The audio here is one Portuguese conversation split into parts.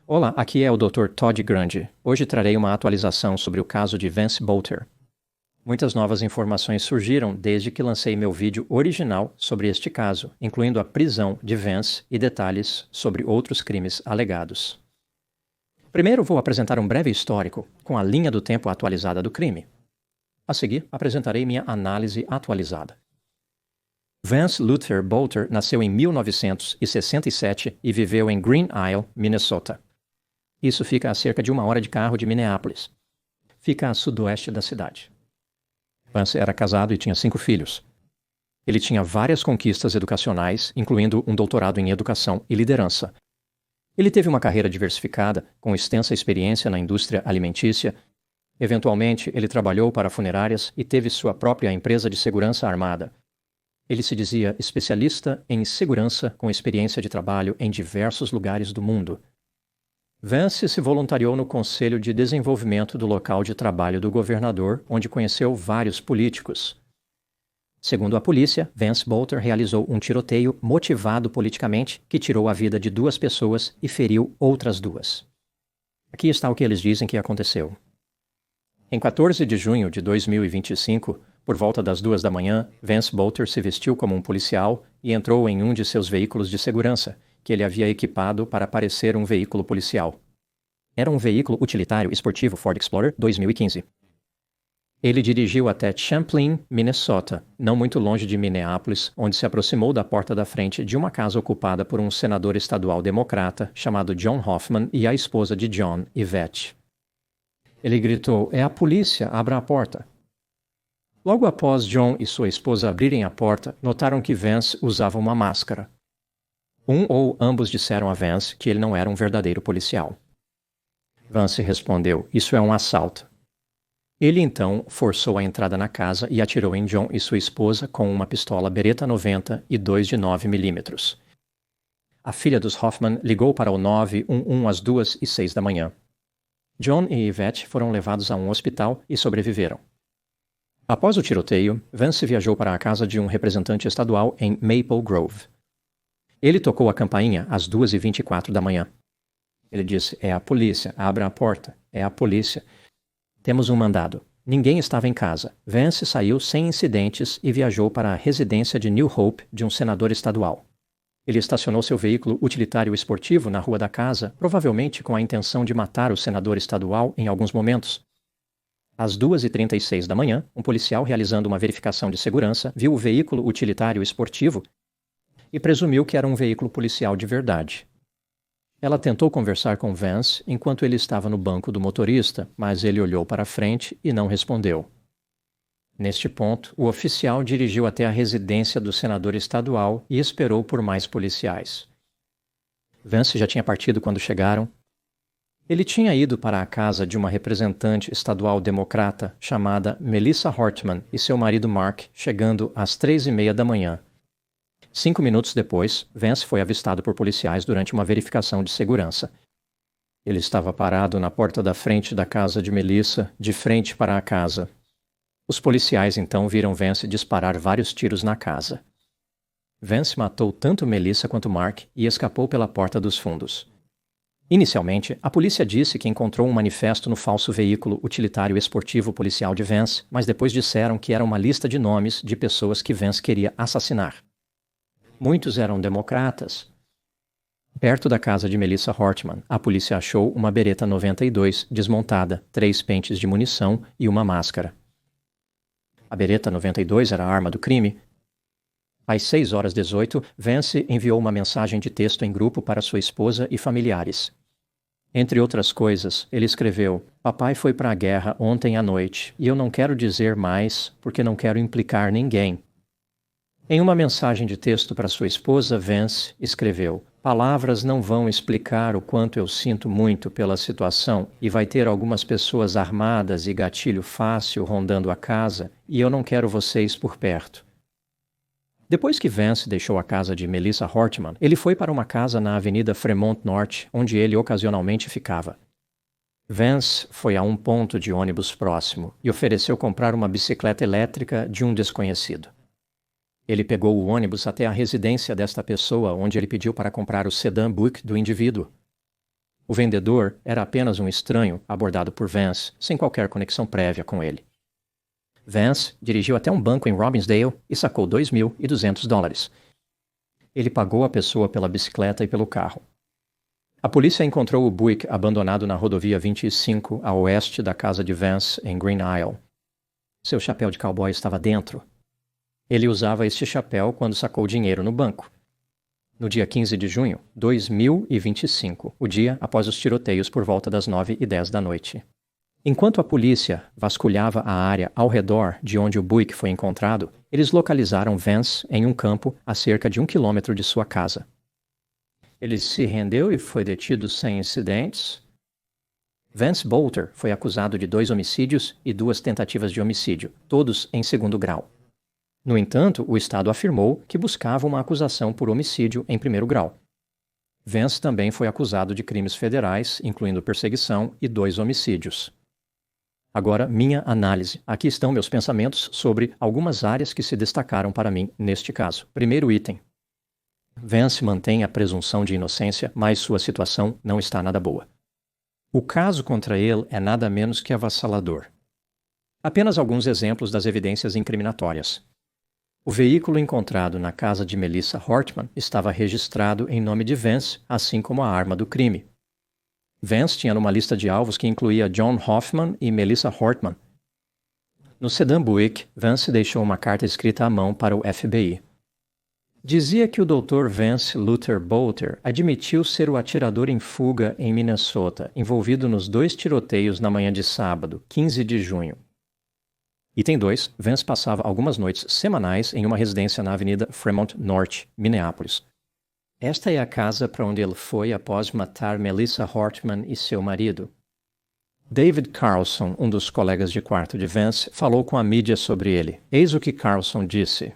Olá, aqui é o Dr. Todd Grande. Hoje trarei uma atualização sobre o caso de Vance Bolter. Muitas novas informações surgiram desde que lancei meu vídeo original sobre este caso, incluindo a prisão de Vance e detalhes sobre outros crimes alegados. Primeiro vou apresentar um breve histórico com a linha do tempo atualizada do crime. A seguir, apresentarei minha análise atualizada. Vance Luther Bolter nasceu em 1967 e viveu em Green Isle, Minnesota. Isso fica a cerca de 1 hora de carro de Minneapolis. Fica a sudoeste da cidade. Vance era casado e tinha 5 filhos. Ele tinha várias conquistas educacionais, incluindo um doutorado em educação e liderança. Ele teve uma carreira diversificada, com extensa experiência na indústria alimentícia. Eventualmente, ele trabalhou para funerárias e teve sua própria empresa de segurança armada. Ele se dizia especialista em segurança com experiência de trabalho em diversos lugares do mundo. Vance se voluntariou no Conselho de Desenvolvimento do local de trabalho do governador, onde conheceu vários políticos. Segundo a polícia, Vance Bolter realizou um tiroteio motivado politicamente que tirou a vida de 2 pessoas e feriu outras 2. Aqui está o que eles dizem que aconteceu. Em 14 de junho de 2025, por volta das 2 da manhã, Vance Bolter se vestiu como um policial e entrou em um de seus veículos de segurança, que ele havia equipado para parecer um veículo policial. Era um veículo utilitário esportivo Ford Explorer 2015. Ele dirigiu até Champlain, Minnesota, não muito longe de Minneapolis, onde se aproximou da porta da frente de uma casa ocupada por um senador estadual democrata chamado John Hoffman e a esposa de John, Yvette. Ele gritou: "É a polícia, abra a porta." Logo após John e sua esposa abrirem a porta, notaram que Vance usava uma máscara. Um ou ambos disseram a Vance que ele não era um verdadeiro policial. Vance respondeu: "Isso é um assalto." Ele então forçou a entrada na casa e atirou em John e sua esposa com uma pistola Beretta 90 e 2 de 9 milímetros. A filha dos Hoffman ligou para o 911 às 2:06 da manhã. John e Yvette foram levados a um hospital e sobreviveram. Após o tiroteio, Vance viajou para a casa de um representante estadual em Maple Grove. Ele tocou a campainha às 2:24 da manhã. Ele disse: "É a polícia, abra a porta, é a polícia. Temos um mandado." Ninguém estava em casa. Vance saiu sem incidentes e viajou para a residência de New Hope de um senador estadual. Ele estacionou seu veículo utilitário esportivo na rua da casa, provavelmente com a intenção de matar o senador estadual em alguns momentos. Às 2:36 da manhã, um policial realizando uma verificação de segurança viu o veículo utilitário esportivo e presumiu que era um veículo policial de verdade. Ela tentou conversar com Vance enquanto ele estava no banco do motorista, mas ele olhou para frente e não respondeu. Neste ponto, o oficial dirigiu até a residência do senador estadual e esperou por mais policiais. Vance já tinha partido quando chegaram. Ele tinha ido para a casa de uma representante estadual democrata chamada Melissa Hortman e seu marido Mark, chegando às 3:30 da manhã. 5 minutos depois, Vance foi avistado por policiais durante uma verificação de segurança. Ele estava parado na porta da frente da casa de Melissa, de frente para a casa. Os policiais então viram Vance disparar vários tiros na casa. Vance matou tanto Melissa quanto Mark e escapou pela porta dos fundos. Inicialmente, a polícia disse que encontrou um manifesto no falso veículo utilitário esportivo policial de Vance, mas depois disseram que era uma lista de nomes de pessoas que Vance queria assassinar. Muitos eram democratas. Perto da casa de Melissa Hortman, a polícia achou uma Beretta 92 desmontada, 3 pentes de munição e uma máscara. A Beretta 92 era a arma do crime. Às 6:18, Vance enviou uma mensagem de texto em grupo para sua esposa e familiares. Entre outras coisas, ele escreveu: "Papai foi para a guerra ontem à noite, e eu não quero dizer mais porque não quero implicar ninguém." Em uma mensagem de texto para sua esposa, Vance escreveu: "Palavras não vão explicar o quanto eu sinto muito pela situação e vai ter algumas pessoas armadas e gatilho fácil rondando a casa e eu não quero vocês por perto." Depois que Vance deixou a casa de Melissa Hortman, ele foi para uma casa na Avenida Fremont Norte, onde ele ocasionalmente ficava. Vance foi a um ponto de ônibus próximo e ofereceu comprar uma bicicleta elétrica de um desconhecido. Ele pegou o ônibus até a residência desta pessoa, onde ele pediu para comprar o sedã Buick do indivíduo. O vendedor era apenas um estranho abordado por Vance, sem qualquer conexão prévia com ele. Vance dirigiu até um banco em Robbinsdale e sacou $2.200. Ele pagou a pessoa pela bicicleta e pelo carro. A polícia encontrou o Buick abandonado na rodovia 25 a oeste da casa de Vance, em Green Isle. Seu chapéu de cowboy estava dentro. Ele usava este chapéu quando sacou dinheiro no banco. No dia 15 de junho, 2025, o dia após os tiroteios por volta das 9h10 da noite. Enquanto a polícia vasculhava a área ao redor de onde o Buick foi encontrado, eles localizaram Vance em um campo a cerca de 1 quilômetro de sua casa. Ele se rendeu e foi detido sem incidentes. Vance Bolter foi acusado de 2 homicídios e 2 tentativas de homicídio, todos em segundo grau. No entanto, o Estado afirmou que buscava uma acusação por homicídio em primeiro grau. Vance também foi acusado de crimes federais, incluindo perseguição e 2 homicídios. Agora, minha análise. Aqui estão meus pensamentos sobre algumas áreas que se destacaram para mim neste caso. Primeiro item. Vance mantém a presunção de inocência, mas sua situação não está nada boa. O caso contra ele é nada menos que avassalador. Apenas alguns exemplos das evidências incriminatórias. O veículo encontrado na casa de Melissa Hortman estava registrado em nome de Vance, assim como a arma do crime. Vance tinha numa lista de alvos que incluía John Hoffman e Melissa Hortman. No sedã Buick, Vance deixou uma carta escrita à mão para o FBI. Dizia que o Dr. Vance Luther Bolter admitiu ser o atirador em fuga em Minnesota, envolvido nos 2 tiroteios na manhã de sábado, 15 de junho. Item 2. Vance passava algumas noites semanais em uma residência na Avenida Fremont Norte, Minneapolis. Esta é a casa para onde ele foi após matar Melissa Hortman e seu marido. David Carlson, um dos colegas de quarto de Vance, falou com a mídia sobre ele. Eis o que Carlson disse.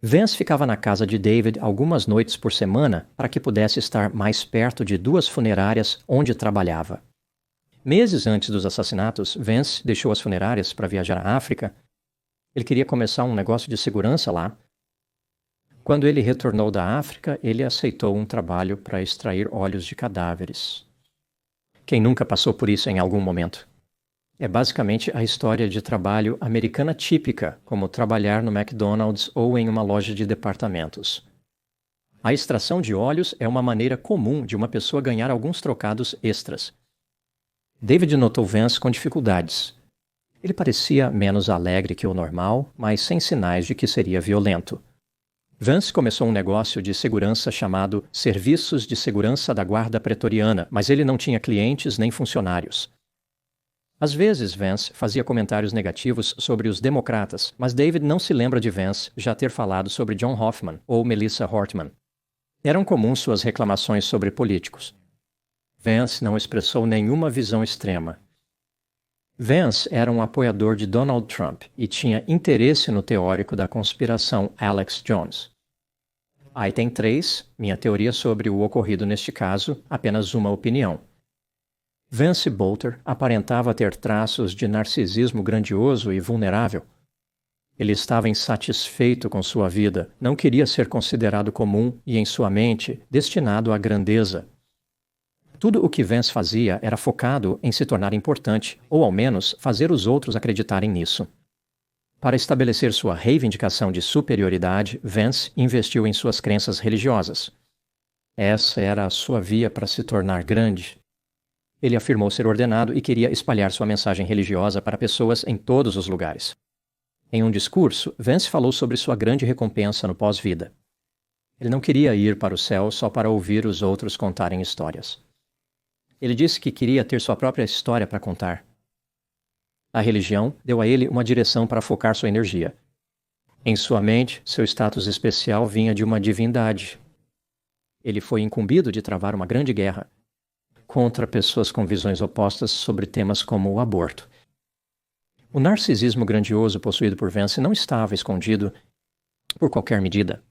Vance ficava na casa de David algumas noites por semana para que pudesse estar mais perto de 2 funerárias onde trabalhava. Meses antes dos assassinatos, Vance deixou as funerárias para viajar à África. Ele queria começar um negócio de segurança lá. Quando ele retornou da África, ele aceitou um trabalho para extrair óleos de cadáveres. Quem nunca passou por isso em algum momento? É basicamente a história de trabalho americana típica, como trabalhar no McDonald's ou em uma loja de departamentos. A extração de óleos é uma maneira comum de uma pessoa ganhar alguns trocados extras. David notou Vance com dificuldades. Ele parecia menos alegre que o normal, mas sem sinais de que seria violento. Vance começou um negócio de segurança chamado Serviços de Segurança da Guarda Pretoriana, mas ele não tinha clientes nem funcionários. Às vezes, Vance fazia comentários negativos sobre os democratas, mas David não se lembra de Vance já ter falado sobre John Hoffman ou Melissa Hortman. Eram comuns suas reclamações sobre políticos. Vance não expressou nenhuma visão extrema. Vance era um apoiador de Donald Trump e tinha interesse no teórico da conspiração Alex Jones. Item 3, minha teoria sobre o ocorrido neste caso, apenas uma opinião. Vance Bolter aparentava ter traços de narcisismo grandioso e vulnerável. Ele estava insatisfeito com sua vida, não queria ser considerado comum e, em sua mente, destinado à grandeza. Tudo o que Vance fazia era focado em se tornar importante, ou ao menos fazer os outros acreditarem nisso. Para estabelecer sua reivindicação de superioridade, Vance investiu em suas crenças religiosas. Essa era a sua via para se tornar grande. Ele afirmou ser ordenado e queria espalhar sua mensagem religiosa para pessoas em todos os lugares. Em um discurso, Vance falou sobre sua grande recompensa no pós-vida. Ele não queria ir para o céu só para ouvir os outros contarem histórias. Ele disse que queria ter sua própria história para contar. A religião deu a ele uma direção para focar sua energia. Em sua mente, seu status especial vinha de uma divindade. Ele foi incumbido de travar uma grande guerra contra pessoas com visões opostas sobre temas como o aborto. O narcisismo grandioso possuído por Vance não estava escondido por qualquer medida.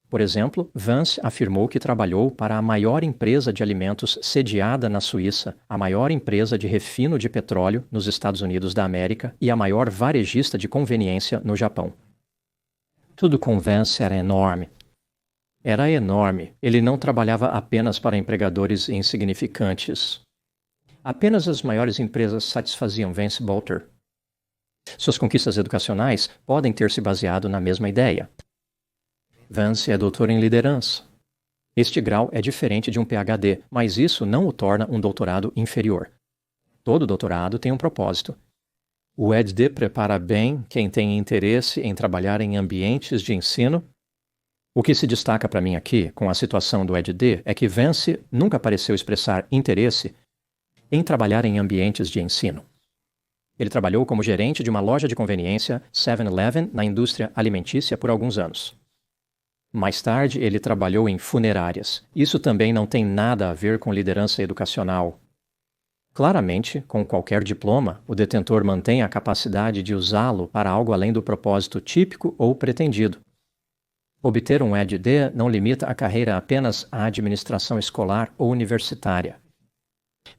Por exemplo, Vance afirmou que trabalhou para a maior empresa de alimentos sediada na Suíça, a maior empresa de refino de petróleo nos Estados Unidos da América e a maior varejista de conveniência no Japão. Tudo com Vance era enorme. Era enorme. Ele não trabalhava apenas para empregadores insignificantes. Apenas as maiores empresas satisfaziam Vance Bolter. Suas conquistas educacionais podem ter se baseado na mesma ideia. Vance é doutor em liderança. Este grau é diferente de um PhD, mas isso não o torna um doutorado inferior. Todo doutorado tem um propósito. O EdD prepara bem quem tem interesse em trabalhar em ambientes de ensino. O que se destaca para mim aqui, com a situação do EdD, é que Vance nunca pareceu expressar interesse em trabalhar em ambientes de ensino. Ele trabalhou como gerente de uma loja de conveniência 7-Eleven na indústria alimentícia por alguns anos. Mais tarde, ele trabalhou em funerárias. Isso também não tem nada a ver com liderança educacional. Claramente, com qualquer diploma, o detentor mantém a capacidade de usá-lo para algo além do propósito típico ou pretendido. Obter um EdD não limita a carreira apenas à administração escolar ou universitária.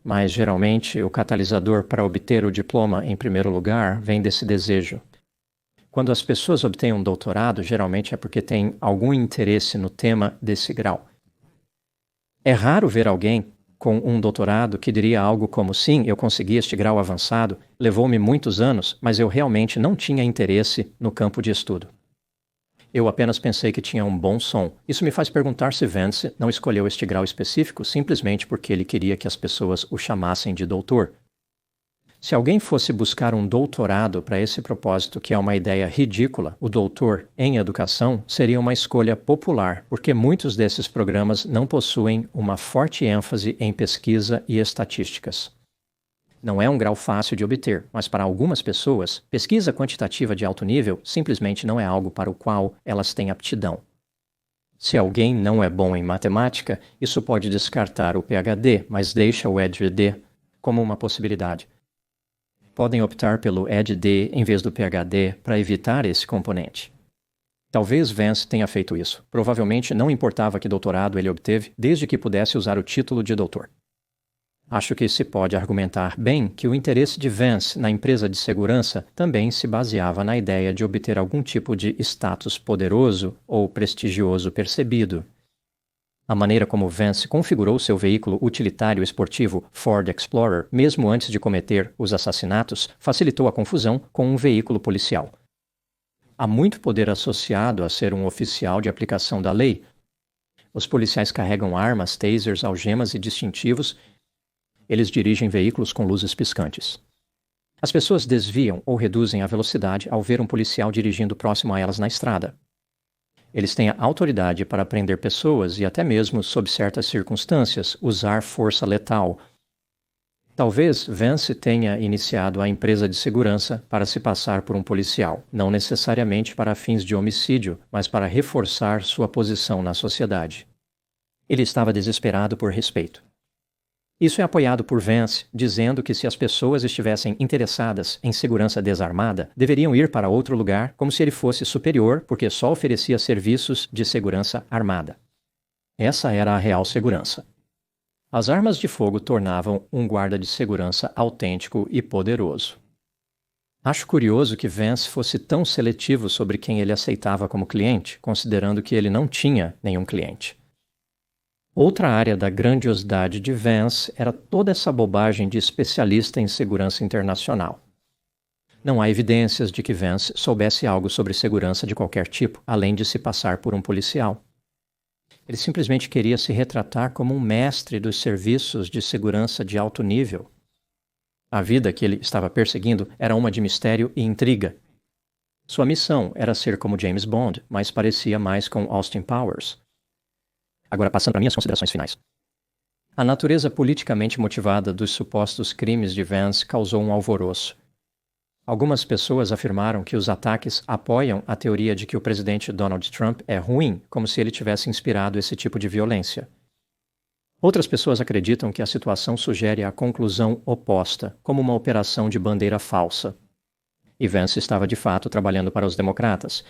Mas, geralmente, o catalisador para obter o diploma em primeiro lugar vem desse desejo. Quando as pessoas obtêm um doutorado, geralmente é porque têm algum interesse no tema desse grau. É raro ver alguém com um doutorado que diria algo como: sim, eu consegui este grau avançado, levou-me muitos anos, mas eu realmente não tinha interesse no campo de estudo. Eu apenas pensei que tinha um bom som. Isso me faz perguntar se Vance não escolheu este grau específico simplesmente porque ele queria que as pessoas o chamassem de doutor. Se alguém fosse buscar um doutorado para esse propósito, que é uma ideia ridícula, o doutor em educação seria uma escolha popular, porque muitos desses programas não possuem uma forte ênfase em pesquisa e estatísticas. Não é um grau fácil de obter, mas para algumas pessoas, pesquisa quantitativa de alto nível simplesmente não é algo para o qual elas têm aptidão. Se alguém não é bom em matemática, isso pode descartar o PhD, mas deixa o EdD como uma possibilidade. Podem optar pelo EdD em vez do PhD para evitar esse componente. Talvez Vance tenha feito isso. Provavelmente não importava que doutorado ele obteve, desde que pudesse usar o título de doutor. Acho que se pode argumentar bem que o interesse de Vance na empresa de segurança também se baseava na ideia de obter algum tipo de status poderoso ou prestigioso percebido. A maneira como Vance configurou seu veículo utilitário esportivo Ford Explorer, mesmo antes de cometer os assassinatos, facilitou a confusão com um veículo policial. Há muito poder associado a ser um oficial de aplicação da lei. Os policiais carregam armas, tasers, algemas e distintivos. Eles dirigem veículos com luzes piscantes. As pessoas desviam ou reduzem a velocidade ao ver um policial dirigindo próximo a elas na estrada. Eles têm a autoridade para prender pessoas e até mesmo, sob certas circunstâncias, usar força letal. Talvez Vance tenha iniciado a empresa de segurança para se passar por um policial, não necessariamente para fins de homicídio, mas para reforçar sua posição na sociedade. Ele estava desesperado por respeito. Isso é apoiado por Vance, dizendo que se as pessoas estivessem interessadas em segurança desarmada, deveriam ir para outro lugar, como se ele fosse superior porque só oferecia serviços de segurança armada. Essa era a real segurança. As armas de fogo tornavam um guarda de segurança autêntico e poderoso. Acho curioso que Vance fosse tão seletivo sobre quem ele aceitava como cliente, considerando que ele não tinha nenhum cliente. Outra área da grandiosidade de Vance era toda essa bobagem de especialista em segurança internacional. Não há evidências de que Vance soubesse algo sobre segurança de qualquer tipo, além de se passar por um policial. Ele simplesmente queria se retratar como um mestre dos serviços de segurança de alto nível. A vida que ele estava perseguindo era uma de mistério e intriga. Sua missão era ser como James Bond, mas parecia mais com Austin Powers. Agora, passando para minhas considerações finais. A natureza politicamente motivada dos supostos crimes de Vance causou um alvoroço. Algumas pessoas afirmaram que os ataques apoiam a teoria de que o presidente Donald Trump é ruim, como se ele tivesse inspirado esse tipo de violência. Outras pessoas acreditam que a situação sugere a conclusão oposta, como uma operação de bandeira falsa. E Vance estava de fato trabalhando para os democratas.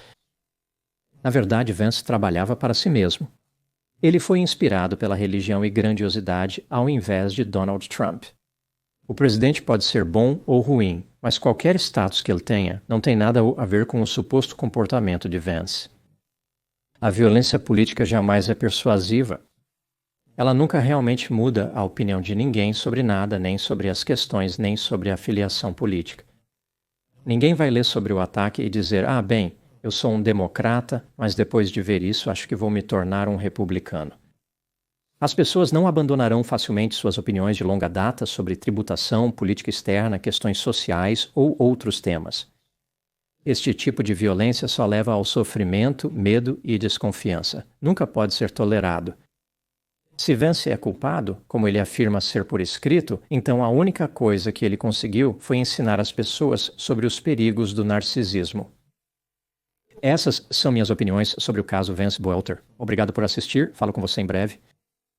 Na verdade, Vance trabalhava para si mesmo. Ele foi inspirado pela religião e grandiosidade ao invés de Donald Trump. O presidente pode ser bom ou ruim, mas qualquer status que ele tenha não tem nada a ver com o suposto comportamento de Vance. A violência política jamais é persuasiva. Ela nunca realmente muda a opinião de ninguém sobre nada, nem sobre as questões, nem sobre a filiação política. Ninguém vai ler sobre o ataque e dizer: ah, bem, eu sou um democrata, mas depois de ver isso acho que vou me tornar um republicano. As pessoas não abandonarão facilmente suas opiniões de longa data sobre tributação, política externa, questões sociais ou outros temas. Este tipo de violência só leva ao sofrimento, medo e desconfiança. Nunca pode ser tolerado. Se Vance é culpado, como ele afirma ser por escrito, então a única coisa que ele conseguiu foi ensinar as pessoas sobre os perigos do narcisismo. Essas são minhas opiniões sobre o caso Vance Boelter. Obrigado por assistir, falo com você em breve.